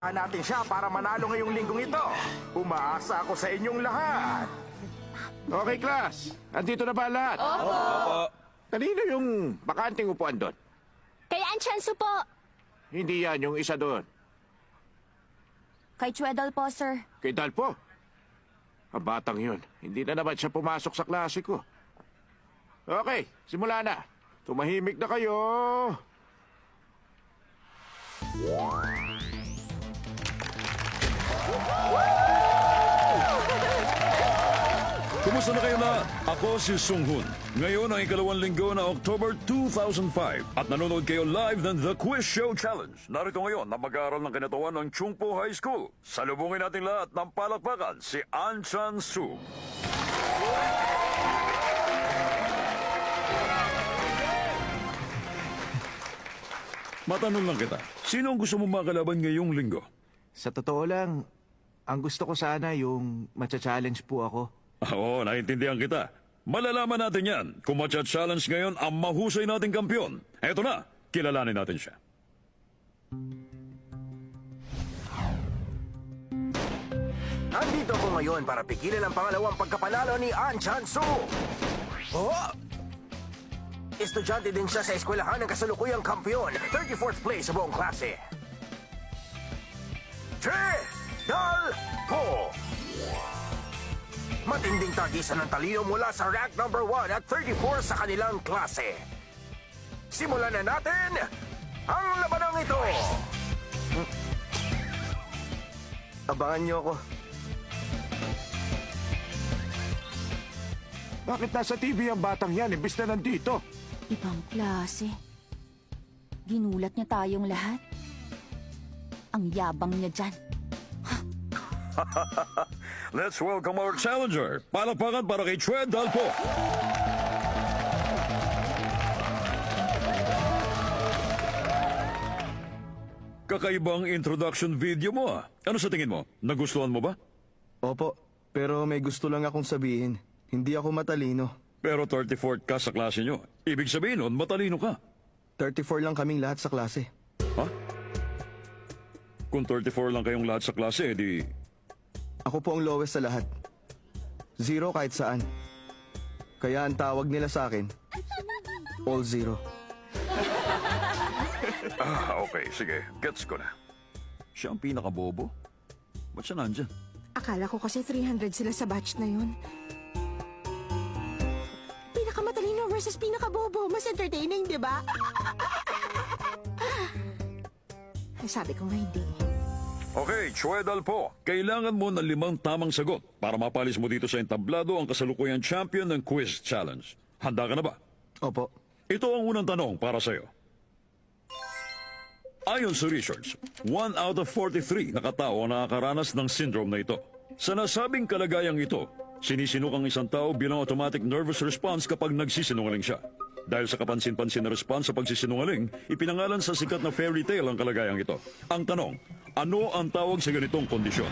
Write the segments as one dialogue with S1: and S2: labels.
S1: natin siya para manalo ngayong linggong ito. Umaasa ako sa inyong lahat.
S2: Okay, class. Andito na ba lahat?
S3: Opo.
S2: Kanino yung bakanting upuan doon?
S3: Kay Anchansu po.
S2: Hindi yan yung isa doon.
S3: Kay Chwedal po, sir.
S2: Kay Dalpo. Ang batang yun. Hindi na naman siya pumasok sa klase ko. Okay, simula na. Tumahimik na kayo.
S4: Kumusta na kayo lahat? Ako si Sung Hoon. Ngayon ang ikalawang linggo na October 2005 at nanonood kayo live ng The Quiz Show Challenge. Narito ngayon na mag-aaral ng kinatawan ng Chungpo High School. Salubungin natin lahat ng palakpakan si Anchansu. Matanong lang kita, sino ang gusto mo makalaban ngayong linggo?
S2: Sa totoo lang, ang gusto ko sana yung matcha-challenge po ako.
S4: Oo, naintindihan kita. Malalaman natin yan kung matcha-challenge ngayon ang mahusay nating kampiyon. Eto na, kilalanin natin siya.
S1: Andito ako ngayon para pigilan ang pangalawang pagkapanalo ni Anchansu. Oh! Estudyante din siya sa eskwelahan ng kasalukuyang kampiyon. 34th place sa buong klase. Dalpo! Matinding tagisan ng talino mula sa rank number 1 at 34 sa kanilang klase. Simulan na natin ang labanang ito! Abangan niyo ako.
S2: Bakit nasa TV ang batang yan imbis na nandito?
S3: Ibang klase. Ginulat niya tayong lahat. Ang yabang niya dyan.
S4: Let's welcome our challenger. Palakpakan para kay Chue Dalpo. Kakaibang introduction video mo ah. Ano sa tingin mo? Nagustuhan mo ba?
S5: Opo, pero may gusto lang akong sabihin. Hindi ako matalino.
S4: Pero 34th ka sa klase nyo. Ibig sabihin nun, matalino ka.
S5: 34 lang kaming lahat sa klase.
S4: Ha? Kung 34 lang kayong lahat sa klase, edi...
S5: Ako po ang lowest sa lahat. 0 kahit saan. Kaya ang tawag nila sa akin, all 0.
S4: Okay, sige. Gets ko na. Siya ang pinakabobo. Ba't siya nandyan?
S6: Akala ko kasi 300 sila sa batch na yun. Pinakamatalino versus pinakabobo. Mas entertaining, di ba? Ay, sabi ko nga hindi.
S4: Okay, Chue Dalpo. Kailangan mo ng 5 tamang sagot para mapalis mo dito sa entablado ang kasalukuyang champion ng Quiz Challenge. Handa ka na ba?
S5: Opo.
S4: Ito ang unang tanong para sa'yo. Ayon sa research, 1 out of 43 na katao ang nakakaranas ng syndrome na ito. Sa nasabing kalagayang ito, sinisinok ang isang tao bilang automatic nervous response kapag nagsisinungaling siya. Dahil sa kapansin-pansin na response sa pagsisinungaling, ipinangalan sa sikat na fairy tale ang kalagayang ito. Ang tanong, ano ang tawag sa ganitong kondisyon?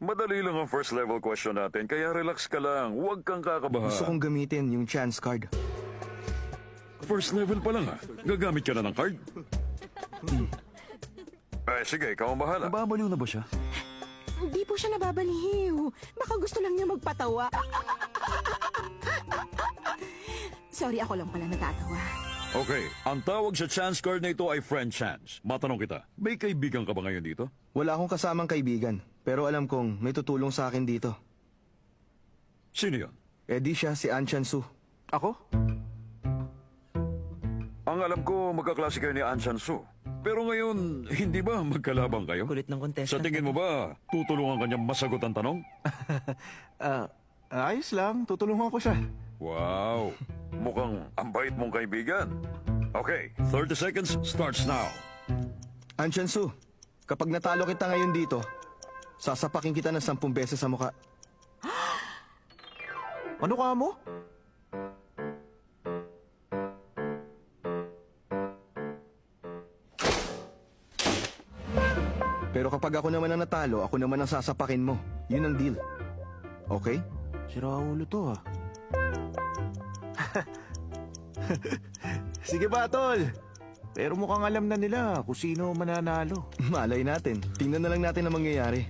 S4: Madali lang ang first level question natin, kaya relax ka lang. Huwag kang kakabahan.
S5: Gusto kong gamitin yung chance card.
S4: First level pa lang ha. Gagamit ka na ng card? Sige, ikaw ang bahala.
S5: Babaliw na ba siya?
S6: Hindi po siya nababaliw. Baka gusto lang niya magpatawa. Sorry, ako lang pala natatawa.
S4: Okay, ang tawag sa chance card na ito ay friend chance. Matanong kita, may kaibigan ka ba ngayon dito?
S5: Wala akong kasamang kaibigan, pero alam kong may tutulong sa akin dito.
S4: Sino yun?
S5: Di siya si Anchansu.
S2: Ako?
S4: Ang alam ko, magkaklase kayo ni Anchansu. Pero ngayon, hindi ba magkalabang kayo?
S7: Kulit ng contestant.
S4: Sa tingin mo ba, tutulungan kanya masagot ang tanong?
S2: Ayos lang. Tutulungan ko siya.
S4: Wow, mukhang ang bait mong kaibigan. Okay, 30 seconds starts now.
S5: Anchansu, kapag natalo kita ngayon dito, sasapakin kita ng 10 beses sa mukha.
S2: Ano ka mo?
S5: Pero kapag ako naman ang natalo, ako naman ang sasapakin mo. Yun ang deal. Okay?
S2: Sira ulo to ah.
S5: Sige ba, tol?
S2: Pero mukhang alam na nila kung sino mananalo.
S5: Malay natin. Tingnan na lang natin ang mangyayari.